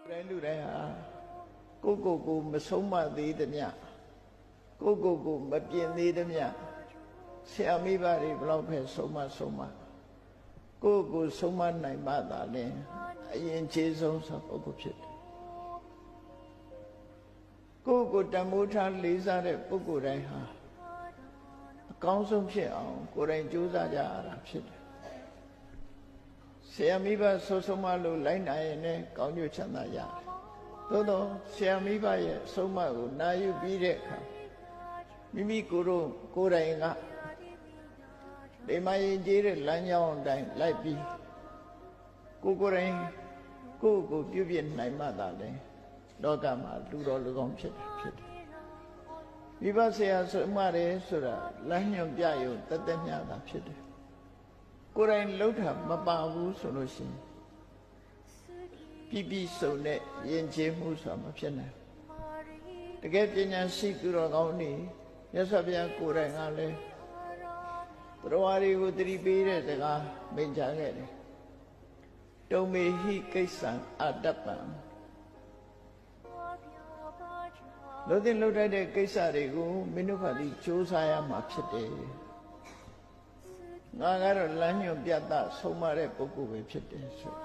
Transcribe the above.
တိုင်းလူတိုင်းဟာကိုမဆုံးမသေးသမျှကိုမပြင်သေးသမျှဆရာမိဘတွေဘလောက်ပဲဆုံးမကိုဆုံးမနိုင်မှသာလေအရင်ခြေဆုံးသောပုဂ္ဂိုလ်ဖြစ်တယ်ကိုတမိုးထားလေးစားတဲ့ပုဂ္ဂိုလ်တိုင်းဟာအကောင်းဆုံးဖြစ်အောင်ကိုယ်တိုင်ကြိုးစားကြရတာဖြစ်တယ်ဆရာမိဘဆုံးမလို့လိုက်နိုင်ရင်လည်းကောင်းကျိုးချမ်းသာရတယ်သို့တော့ဆရာမိဘရဲ့ဆုံးမကိုနာယူပြီးတဲ့အခါမိမိကိုယ်တိုင်ကဒီမှာရင်ကျေးတဲ့လမ်းကြောင်းအတိုင်းလိုက်ပြီးကိုယ်တိုင်ကိုပြုပြနိုင်မှသာလေလောကမှာလူတော်လူကောင်းဖြစ်တယ်မိဘဆရာဆုံးမတယ်ဆိုတာလမ်းညွှန်ပြရုံတသက်မျှတာဖြစ်တယ်ကိုယ်တိုင်လှုပ်တာမပါဘူးဆိုလို့ရှိရင်ပြစုံတဲ့ယဉ်ကျေးမှုဆိုတာမဖြစ်နိုင်တကယ်ပညာရှိသူတော်ကောင်းတွေမြတ်စွာဘုရားကိုယ်တိုင်ကလည်းတရားတွေကိုသတိပေးတဲ့စကားမိန့်ကြားခဲ့တယ်တုံမေဟိကိစ္စံအတ္တပံလို့တဲ့လှုပ်တဲ့ကိစ္စတွေကိုမင်းတို့ကဒီစူးစမ်းရမှာဖြစ်တယ်ငါကတော့လမ်းညွှန်ပြတ်ဆုံးမတဲ့ပုဂ္ဂိုလ်ပဲဖြစ်တယ်ဆို